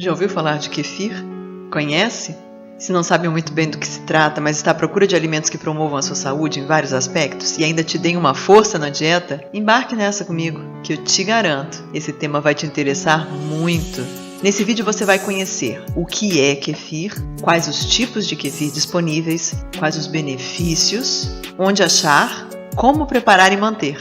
Já ouviu falar de kefir? Conhece? Se não sabe muito bem do que se trata, mas está à procura de alimentos que promovam a sua saúde em vários aspectos e ainda te deem uma força na dieta, embarque nessa comigo, que eu te garanto, esse tema vai te interessar muito. Nesse vídeo você vai conhecer o que é kefir, quais os tipos de kefir disponíveis, quais os benefícios, onde achar, como preparar e manter.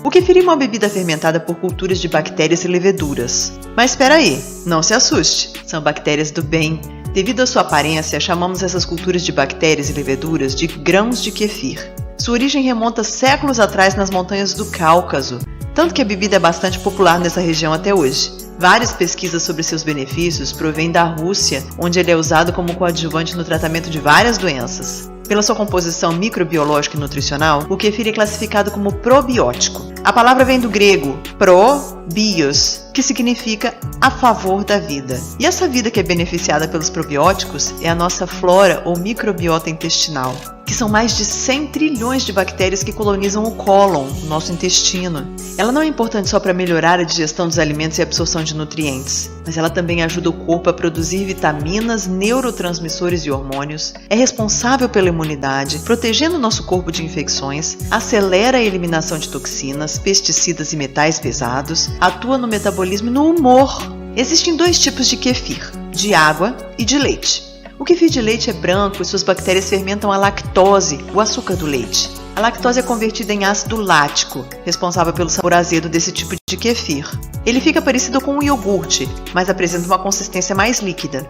O kefir é uma bebida fermentada por culturas de bactérias e leveduras. Mas espera aí, não se assuste, são bactérias do bem. Devido à sua aparência, chamamos essas culturas de bactérias e leveduras de grãos de kefir. Sua origem remonta séculos atrás nas montanhas do Cáucaso, tanto que a bebida é bastante popular nessa região até hoje. Várias pesquisas sobre seus benefícios provêm da Rússia, onde ele é usado como coadjuvante no tratamento de várias doenças. Pela sua composição microbiológica e nutricional, o kefir é classificado como probiótico. A palavra vem do grego pro-bios, que significa a favor da vida. E essa vida que é beneficiada pelos probióticos é a nossa flora ou microbiota intestinal, que são mais de 100 trilhões de bactérias que colonizam o cólon, o nosso intestino. Ela não é importante só para melhorar a digestão dos alimentos e a absorção de nutrientes, mas ela também ajuda o corpo a produzir vitaminas, neurotransmissores e hormônios, é responsável pela imunidade, protegendo o nosso corpo de infecções, acelera a eliminação de toxinas, pesticidas e metais pesados, atua no metabolismo e no humor. Existem dois tipos de kefir, de água e de leite. O kefir de leite é branco e suas bactérias fermentam a lactose, o açúcar do leite. A lactose é convertida em ácido lático, responsável pelo sabor azedo desse tipo de kefir. Ele fica parecido com um iogurte, mas apresenta uma consistência mais líquida.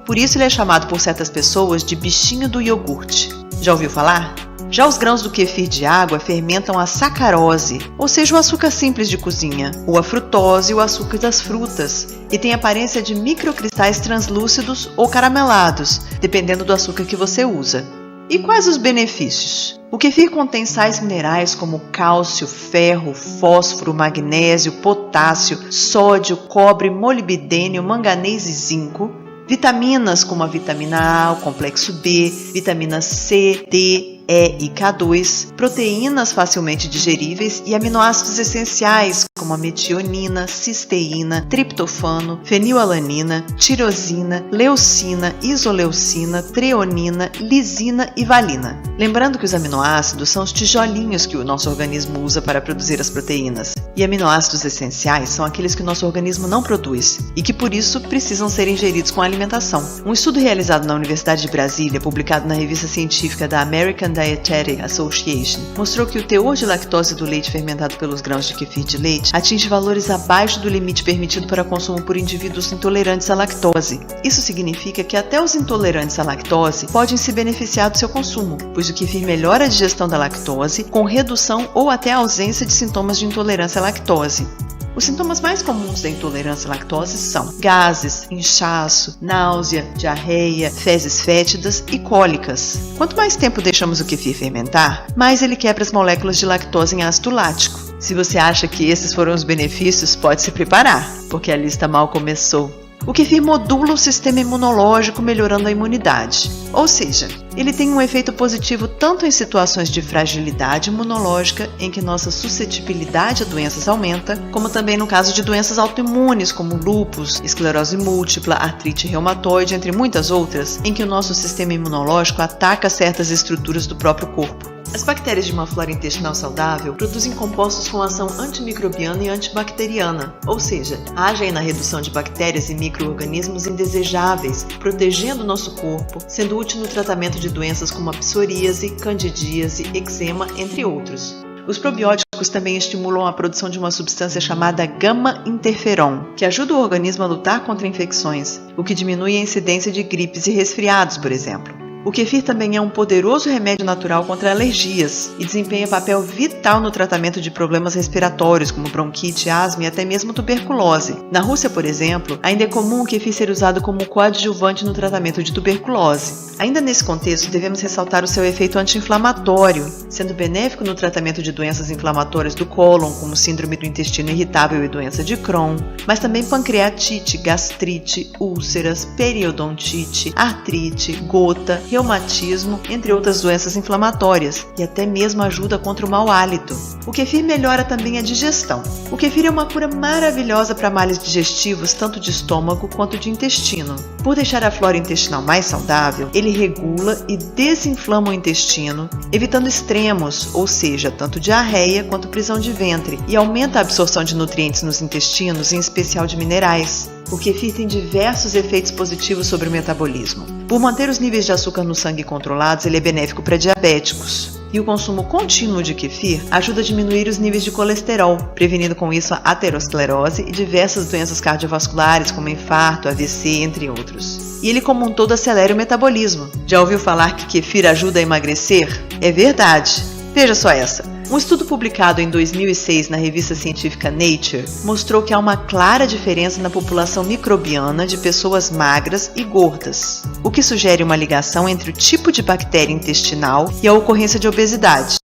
Por isso ele é chamado por certas pessoas de bichinho do iogurte. Já ouviu falar? Já os grãos do kefir de água fermentam a sacarose, ou seja, o açúcar simples de cozinha, ou a frutose, o açúcar das frutas, e tem aparência de microcristais translúcidos ou caramelados, dependendo do açúcar que você usa. E quais os benefícios? O kefir contém sais minerais como cálcio, ferro, fósforo, magnésio, potássio, sódio, cobre, molibdênio, manganês e zinco, vitaminas como a vitamina A, o complexo B, vitaminas C, D, E e K2, proteínas facilmente digeríveis e aminoácidos essenciais como a metionina, cisteína, triptofano, fenilalanina, tirosina, leucina, isoleucina, treonina, lisina e valina. Lembrando que os aminoácidos são os tijolinhos que o nosso organismo usa para produzir as proteínas. E aminoácidos essenciais são aqueles que o nosso organismo não produz e que por isso precisam ser ingeridos com a alimentação. Um estudo realizado na Universidade de Brasília, publicado na revista científica da American Dietary Association, mostrou que o teor de lactose do leite fermentado pelos grãos de kefir de leite atinge valores abaixo do limite permitido para consumo por indivíduos intolerantes à lactose. Isso significa que até os intolerantes à lactose podem se beneficiar do seu consumo, pois o kefir melhora a digestão da lactose com redução ou até ausência de sintomas de intolerância à lactose. Os sintomas mais comuns da intolerância à lactose são gases, inchaço, náusea, diarreia, fezes fétidas e cólicas. Quanto mais tempo deixamos o kefir fermentar, mais ele quebra as moléculas de lactose em ácido lático. Se você acha que esses foram os benefícios, pode se preparar, porque a lista mal começou. O kefir modula o sistema imunológico, melhorando a imunidade. Ou seja, ele tem um efeito positivo tanto em situações de fragilidade imunológica, em que nossa suscetibilidade a doenças aumenta, como também no caso de doenças autoimunes, como lúpus, esclerose múltipla, artrite reumatoide, entre muitas outras, em que o nosso sistema imunológico ataca certas estruturas do próprio corpo. As bactérias de uma flora intestinal saudável produzem compostos com ação antimicrobiana e antibacteriana, ou seja, agem na redução de bactérias e micro-organismos indesejáveis, protegendo o nosso corpo, sendo útil no tratamento de doenças como a psoríase, candidíase, eczema, entre outros. Os probióticos também estimulam a produção de uma substância chamada gama-interferon, que ajuda o organismo a lutar contra infecções, o que diminui a incidência de gripes e resfriados, por exemplo. O kefir também é um poderoso remédio natural contra alergias e desempenha papel vital no tratamento de problemas respiratórios, como bronquite, asma e até mesmo tuberculose. Na Rússia, por exemplo, ainda é comum o kefir ser usado como coadjuvante no tratamento de tuberculose. Ainda nesse contexto, devemos ressaltar o seu efeito anti-inflamatório, sendo benéfico no tratamento de doenças inflamatórias do cólon, como síndrome do intestino irritável e doença de Crohn, mas também pancreatite, gastrite, úlceras, periodontite, artrite, gota, reumatismo, entre outras doenças inflamatórias, e até mesmo ajuda contra o mau hálito. O kefir melhora também a digestão. O kefir é uma cura maravilhosa para males digestivos, tanto de estômago quanto de intestino. Por deixar a flora intestinal mais saudável, ele regula e desinflama o intestino, evitando extremos, ou seja, tanto diarreia quanto prisão de ventre, e aumenta a absorção de nutrientes nos intestinos, em especial de minerais. O kefir tem diversos efeitos positivos sobre o metabolismo. Por manter os níveis de açúcar no sangue controlados, ele é benéfico para diabéticos. E o consumo contínuo de kefir ajuda a diminuir os níveis de colesterol, prevenindo com isso a aterosclerose e diversas doenças cardiovasculares, como infarto, AVC, entre outros. E ele como um todo acelera o metabolismo. Já ouviu falar que kefir ajuda a emagrecer? É verdade. Veja só essa. Um estudo publicado em 2006 na revista científica Nature mostrou que há uma clara diferença na população microbiana de pessoas magras e gordas, o que sugere uma ligação entre o tipo de bactéria intestinal e a ocorrência de obesidade.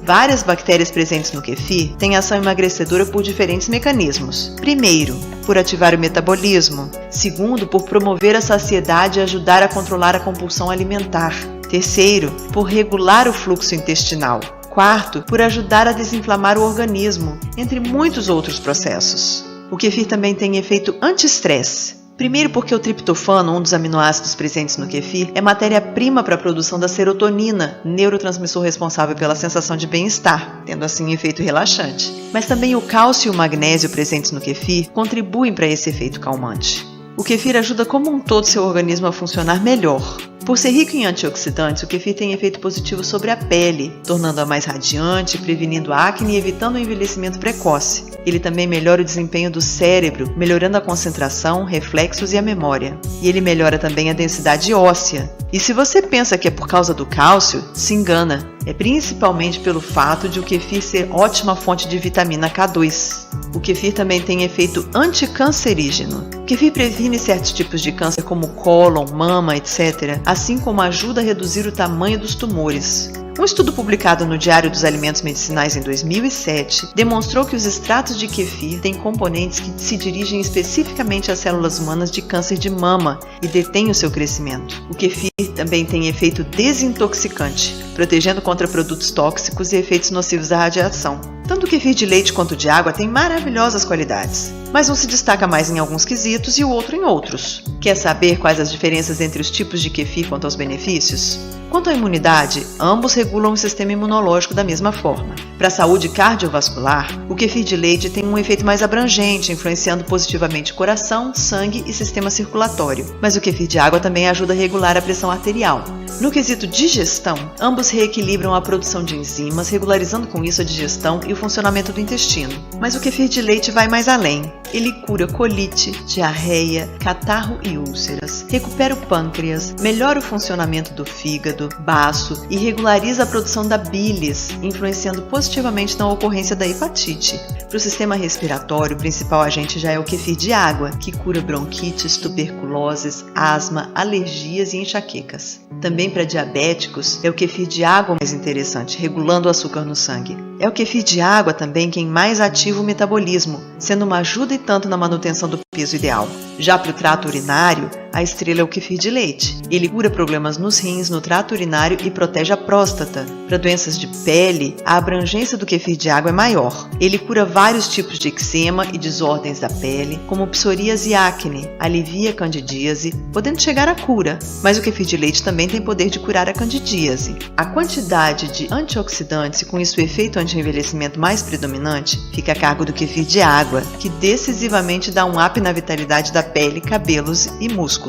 Várias bactérias presentes no kefir têm ação emagrecedora por diferentes mecanismos. Primeiro, por ativar o metabolismo. Segundo, por promover a saciedade e ajudar a controlar a compulsão alimentar. Terceiro, por regular o fluxo intestinal. Quarto, por ajudar a desinflamar o organismo, entre muitos outros processos. O kefir também tem efeito anti-estresse. Primeiro porque o triptofano, um dos aminoácidos presentes no kefir, é matéria-prima para a produção da serotonina, neurotransmissor responsável pela sensação de bem-estar, tendo assim um efeito relaxante. Mas também o cálcio e o magnésio presentes no kefir contribuem para esse efeito calmante. O kefir ajuda como um todo seu organismo a funcionar melhor. Por ser rico em antioxidantes, o kefir tem efeito positivo sobre a pele, tornando-a mais radiante, prevenindo acne e evitando o envelhecimento precoce. Ele também melhora o desempenho do cérebro, melhorando a concentração, reflexos e a memória. E ele melhora também a densidade óssea. E se você pensa que é por causa do cálcio, se engana. É principalmente pelo fato de o kefir ser ótima fonte de vitamina K2. O kefir também tem efeito anticancerígeno. O kefir previne certos tipos de câncer como cólon, mama, etc., assim como ajuda a reduzir o tamanho dos tumores. Um estudo publicado no Diário dos Alimentos Medicinais em 2007 demonstrou que os extratos de kefir têm componentes que se dirigem especificamente às células humanas de câncer de mama e detêm o seu crescimento. O kefir também tem efeito desintoxicante, protegendo contra produtos tóxicos e efeitos nocivos da radiação. Tanto o kefir de leite quanto o de água têm maravilhosas qualidades, mas um se destaca mais em alguns quesitos e o outro em outros. Quer saber quais as diferenças entre os tipos de kefir quanto aos benefícios? Quanto à imunidade, ambos regulam o sistema imunológico da mesma forma. Para a saúde cardiovascular, o kefir de leite tem um efeito mais abrangente, influenciando positivamente o coração, sangue e sistema circulatório, mas o kefir de água também ajuda a regular a pressão arterial. No quesito digestão, ambos reequilibram a produção de enzimas, regularizando com isso a digestão e o funcionamento do intestino. Mas o kefir de leite vai mais além. Ele cura colite, diarreia, catarro e úlceras, recupera o pâncreas, melhora o funcionamento do fígado, baço e regulariza a produção da bilis, influenciando positivamente na ocorrência da hepatite. Para o sistema respiratório, o principal agente já é o kefir de água, que cura bronquites, tuberculoses, asma, alergias e enxaquecas. Também para diabéticos, é o kefir de água mais interessante, regulando o açúcar no sangue. É o kefir de água também quem mais ativa o metabolismo, sendo uma ajuda e tanto na manutenção do peso ideal. Já para o trato urinário, a estrela é o kefir de leite. Ele cura problemas nos rins, no trato urinário e protege a próstata. Para doenças de pele, a abrangência do kefir de água é maior. Ele cura vários tipos de eczema e desordens da pele, como psoríase e acne, alivia a candidíase, podendo chegar à cura. Mas o kefir de leite também tem poder de curar a candidíase. A quantidade de antioxidantes e com isso o efeito anti-envelhecimento mais predominante fica a cargo do kefir de água, que decisivamente dá um up na vitalidade da pele, cabelos e músculos.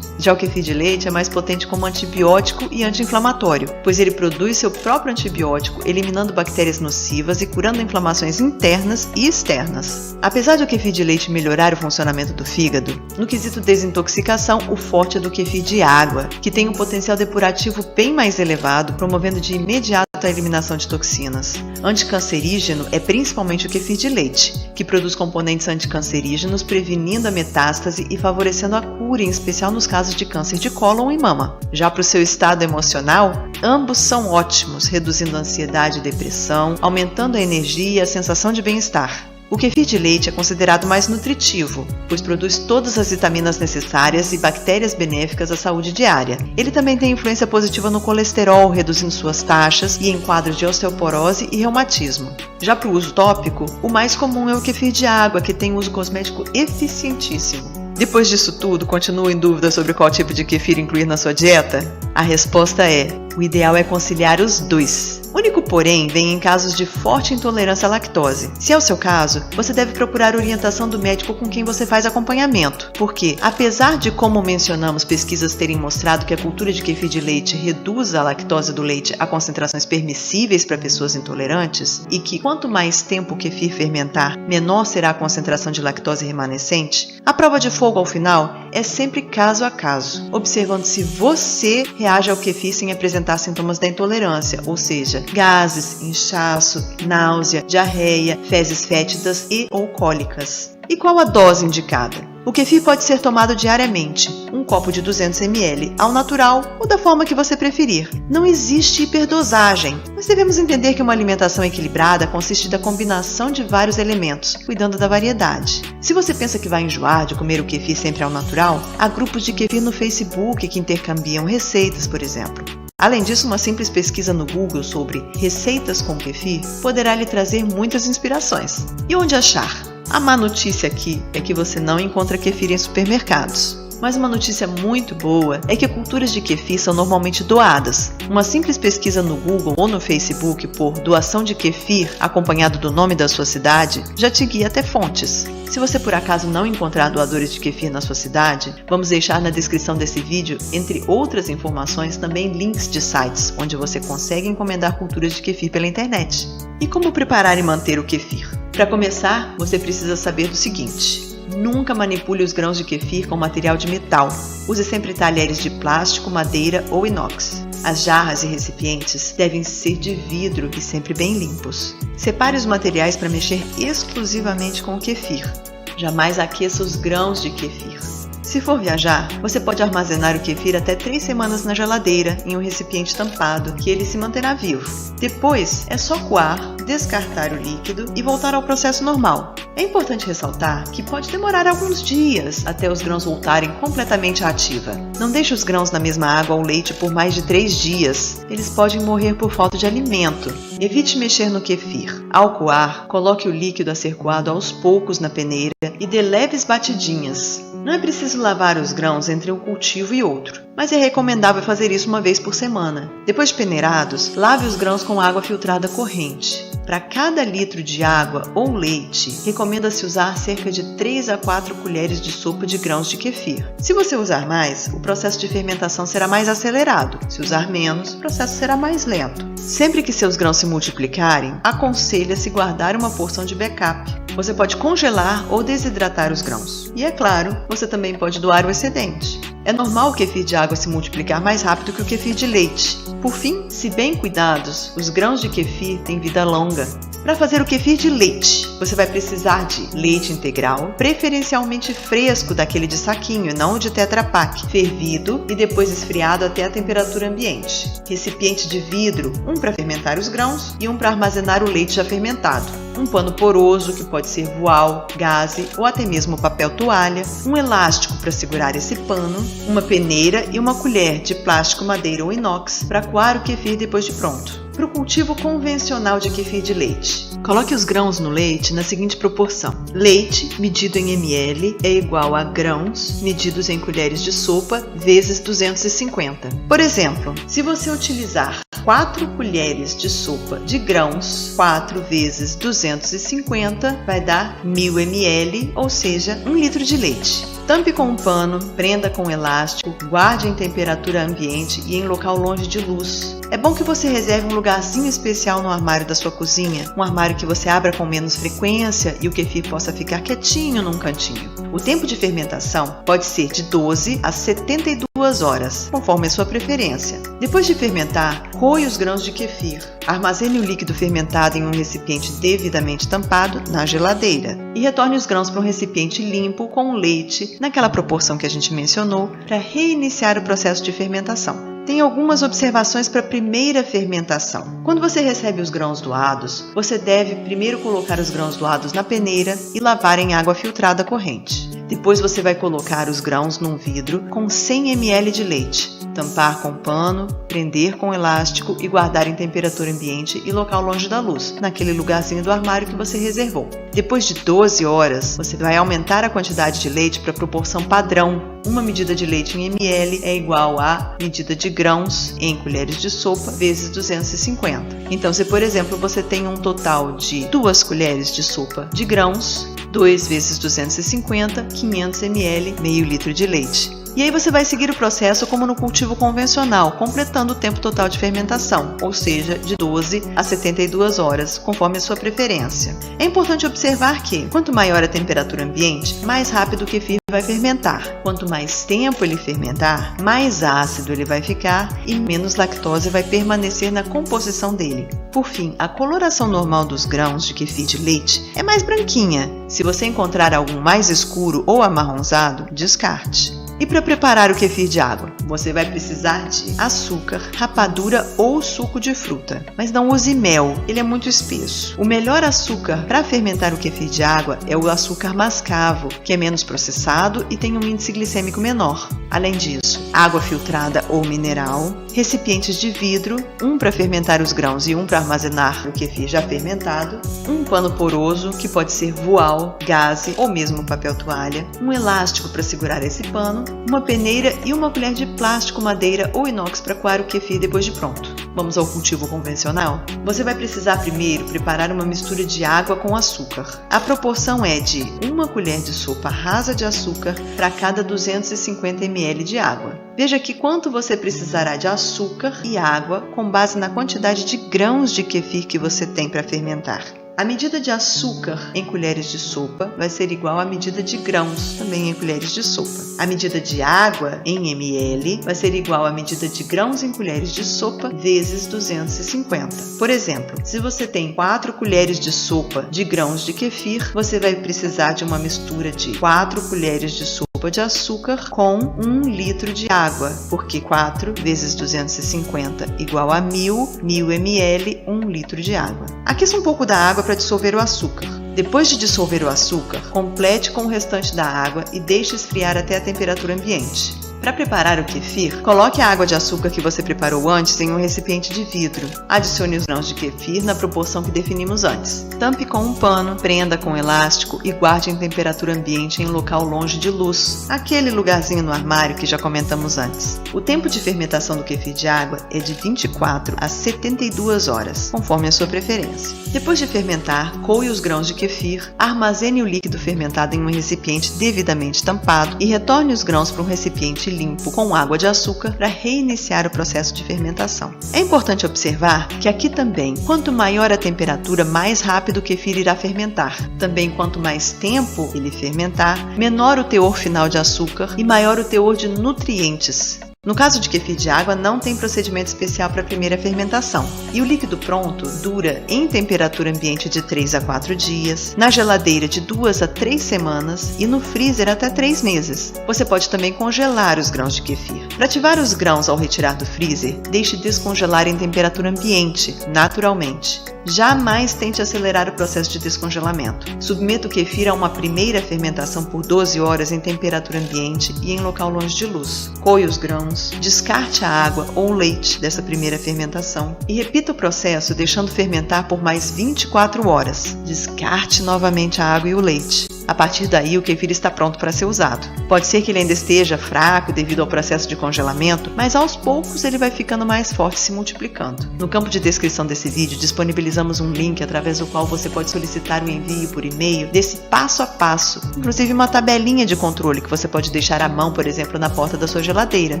Já o kefir de leite é mais potente como antibiótico e anti-inflamatório, pois ele produz seu próprio antibiótico, eliminando bactérias nocivas e curando inflamações internas e externas. Apesar de o kefir de leite melhorar o funcionamento do fígado, no quesito desintoxicação, o forte é do kefir de água, que tem um potencial depurativo bem mais elevado, promovendo de imediato a eliminação de toxinas. Anticancerígeno é principalmente o kefir de leite, que produz componentes anticancerígenos, prevenindo a metástase e favorecendo a cura, em especial nos casos de câncer de cólon e mama. Já para o seu estado emocional, ambos são ótimos, reduzindo a ansiedade e depressão, aumentando a energia e a sensação de bem-estar. O kefir de leite é considerado mais nutritivo, pois produz todas as vitaminas necessárias e bactérias benéficas à saúde diária. Ele também tem influência positiva no colesterol, reduzindo suas taxas e em quadros de osteoporose e reumatismo. Já para o uso tópico, o mais comum é o kefir de água, que tem uso cosmético eficientíssimo. Depois disso tudo, continua em dúvida sobre qual tipo de kefir incluir na sua dieta? A resposta é: o ideal é conciliar os dois. O único porém vem em casos de forte intolerância à lactose. Se é o seu caso, você deve procurar orientação do médico com quem você faz acompanhamento, porque, apesar de, como mencionamos, pesquisas terem mostrado que a cultura de kefir de leite reduz a lactose do leite a concentrações permissíveis para pessoas intolerantes, e que quanto mais tempo o kefir fermentar, menor será a concentração de lactose remanescente, a prova de fogo ao final é sempre caso a caso, observando se você reage ao kefir sem apresentar sintomas da intolerância, ou seja, gases, inchaço, náusea, diarreia, fezes fétidas e ou cólicas. E qual a dose indicada? O kefir pode ser tomado diariamente, um copo de 200 ml, ao natural ou da forma que você preferir. Não existe hiperdosagem, mas devemos entender que uma alimentação equilibrada consiste da combinação de vários elementos, cuidando da variedade. Se você pensa que vai enjoar de comer o kefir sempre ao natural, há grupos de kefir no Facebook que intercambiam receitas, por exemplo. Além disso, uma simples pesquisa no Google sobre receitas com kefir poderá lhe trazer muitas inspirações. E onde achar? A má notícia aqui é que você não encontra kefir em supermercados. Mas uma notícia muito boa é que culturas de kefir são normalmente doadas. Uma simples pesquisa no Google ou no Facebook por doação de kefir, acompanhado do nome da sua cidade, já te guia até fontes. Se você por acaso não encontrar doadores de kefir na sua cidade, vamos deixar na descrição desse vídeo, entre outras informações, também links de sites onde você consegue encomendar culturas de kefir pela internet. E como preparar e manter o kefir? Para começar, você precisa saber do seguinte: nunca manipule os grãos de kefir com material de metal. Use sempre talheres de plástico, madeira ou inox. As jarras e recipientes devem ser de vidro e sempre bem limpos. Separe os materiais para mexer exclusivamente com o kefir. Jamais aqueça os grãos de kefir. Se for viajar, você pode armazenar o kefir até 3 semanas na geladeira, em um recipiente tampado, que ele se manterá vivo. Depois, é só coar, descartar o líquido e voltar ao processo normal. É importante ressaltar que pode demorar alguns dias até os grãos voltarem completamente à ativa. Não deixe os grãos na mesma água ou leite por mais de 3 dias. Eles podem morrer por falta de alimento. Evite mexer no kefir. Ao coar, coloque o líquido a ser coado aos poucos na peneira e dê leves batidinhas. Não é preciso lavar os grãos entre um cultivo e outro, mas é recomendável fazer isso uma vez por semana. Depois de peneirados, lave os grãos com água filtrada corrente. Para cada litro de água ou leite, recomenda-se usar cerca de 3 a 4 colheres de sopa de grãos de kefir. Se você usar mais, o processo de fermentação será mais acelerado. Se usar menos, o processo será mais lento. Sempre que seus grãos se multiplicarem, aconselha-se guardar uma porção de backup. Você pode congelar ou desidratar os grãos. E é claro, você também pode doar o excedente. É normal o kefir de água se multiplicar mais rápido que o kefir de leite. Por fim, se bem cuidados, os grãos de kefir têm vida longa. Para fazer o kefir de leite, você vai precisar de leite integral, preferencialmente fresco, daquele de saquinho, não o de Tetra Pak, fervido e depois esfriado até a temperatura ambiente. Recipiente de vidro, um para fermentar os grãos e um para armazenar o leite já fermentado. Um pano poroso, que pode ser voal, gaze ou até mesmo papel toalha, um elástico para segurar esse pano, uma peneira e uma colher de plástico, madeira ou inox para coar o kefir depois de pronto. Para o cultivo convencional de kefir de leite, coloque os grãos no leite na seguinte proporção: leite medido em ml é igual a grãos medidos em colheres de sopa vezes 250. Por exemplo, se você utilizar 4 colheres de sopa de grãos, 4 vezes 250 vai dar 1000 ml, ou seja, 1 litro de leite. Tampe com um pano, prenda com um elástico, guarde em temperatura ambiente e em local longe de luz. É bom que você reserve um lugarzinho especial no armário da sua cozinha, um armário que você abra com menos frequência e o kefir possa ficar quietinho num cantinho. O tempo de fermentação pode ser de 12 a 72 horas, conforme a sua preferência. Depois de fermentar, coe os grãos de kefir. Armazene o líquido fermentado em um recipiente devidamente tampado na geladeira e retorne os grãos para um recipiente limpo com o leite naquela proporção que a gente mencionou para reiniciar o processo de fermentação. tem algumas observações para a primeira fermentação. Quando você recebe os grãos doados, você deve primeiro colocar os grãos doados na peneira e lavar em água filtrada corrente. Depois você vai colocar os grãos num vidro com 100 ml de leite, tampar com pano, prender com elástico e guardar em temperatura ambiente e local longe da luz, naquele lugarzinho do armário que você reservou. Depois de 12 horas, você vai aumentar a quantidade de leite para a proporção padrão. Uma medida de leite em ml é igual a medida de grãos em colheres de sopa vezes 250. Então, se por exemplo você tem um total de 2 colheres de sopa de grãos, 2 vezes 250, 500 ml, meio litro de leite. E aí você vai seguir o processo como no cultivo convencional, completando o tempo total de fermentação, ou seja, de 12 a 72 horas, conforme a sua preferência. É importante observar que, quanto maior a temperatura ambiente, mais rápido o kefir vai fermentar. Quanto mais tempo ele fermentar, mais ácido ele vai ficar e menos lactose vai permanecer na composição dele. Por fim, a coloração normal dos grãos de kefir de leite é mais branquinha. Se você encontrar algum mais escuro ou amarronzado, descarte. E para preparar o kefir de água, você vai precisar de açúcar, rapadura ou suco de fruta. Mas não use mel, ele é muito espesso. O melhor açúcar para fermentar o kefir de água é o açúcar mascavo, que é menos processado e tem um índice glicêmico menor. Além disso, água filtrada ou mineral, recipientes de vidro, um para fermentar os grãos e um para armazenar o kefir já fermentado, um pano poroso, que pode ser voal, gaze ou mesmo papel toalha, um elástico para segurar esse pano, uma peneira e uma colher de plástico, madeira ou inox para coar o kefir depois de pronto. Vamos ao cultivo convencional? Você vai precisar primeiro preparar uma mistura de água com açúcar. A proporção é de 1 colher de sopa rasa de açúcar para cada 250 ml de água. Veja aqui quanto você precisará de açúcar e água com base na quantidade de grãos de kefir que você tem para fermentar. A medida de açúcar em colheres de sopa vai ser igual à medida de grãos, também em colheres de sopa. A medida de água em ml vai ser igual à medida de grãos em colheres de sopa vezes 250. Por exemplo, se você tem 4 colheres de sopa de grãos de kefir, você vai precisar de uma mistura de 4 colheres de sopa de açúcar com 1 litro de água, porque 4 vezes 250 igual a 1000 ml, 1 litro de água. Aqueça um pouco da água para dissolver o açúcar. Depois de dissolver o açúcar, complete com o restante da água e deixe esfriar até a temperatura ambiente. Para preparar o kefir, coloque a água de açúcar que você preparou antes em um recipiente de vidro. Adicione os grãos de kefir na proporção que definimos antes. Tampe com um pano, prenda com elástico e guarde em temperatura ambiente em um local longe de luz, aquele lugarzinho no armário que já comentamos antes. O tempo de fermentação do kefir de água é de 24 a 72 horas, conforme a sua preferência. Depois de fermentar, coe os grãos de kefir, armazene o líquido fermentado em um recipiente devidamente tampado e retorne os grãos para um recipiente limpo com água de açúcar para reiniciar o processo de fermentação. É importante observar que aqui também, quanto maior a temperatura, mais rápido o kefir irá fermentar. Também, quanto mais tempo ele fermentar, menor o teor final de açúcar e maior o teor de nutrientes. No caso de kefir de água, não tem procedimento especial para a primeira fermentação. E o líquido pronto dura em temperatura ambiente de 3 a 4 dias, na geladeira de 2 a 3 semanas e no freezer até 3 meses. Você pode também congelar os grãos de kefir. Para ativar os grãos ao retirar do freezer, deixe descongelar em temperatura ambiente, naturalmente. Jamais tente acelerar o processo de descongelamento. Submeta o kefir a uma primeira fermentação por 12 horas em temperatura ambiente e em local longe de luz. Coe os grãos, descarte a água ou o leite dessa primeira fermentação e repita o processo deixando fermentar por mais 24 horas. Descarte novamente a água e o leite. A partir daí, o kefir está pronto para ser usado. Pode ser que ele ainda esteja fraco devido ao processo de congelamento, mas aos poucos ele vai ficando mais forte e se multiplicando. No campo de descrição desse vídeo, disponibilizamos um link através do qual você pode solicitar o envio por e-mail desse passo a passo, inclusive uma tabelinha de controle que você pode deixar à mão, por exemplo, na porta da sua geladeira.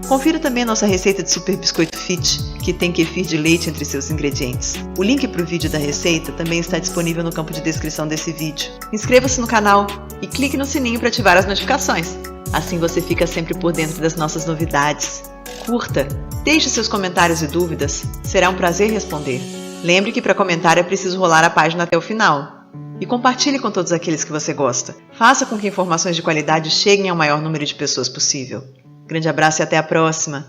Confira também nossa receita de Super Biscoito Fit, que tem kefir de leite entre seus ingredientes. O link para o vídeo da receita também está disponível no campo de descrição desse vídeo. Inscreva-se no canal e clique no sininho para ativar as notificações. Assim você fica sempre por dentro das nossas novidades. Curta, deixe seus comentários e dúvidas, será um prazer responder. Lembre que para comentar é preciso rolar a página até o final. E compartilhe com todos aqueles que você gosta. Faça com que informações de qualidade cheguem ao maior número de pessoas possível. Grande abraço e até a próxima!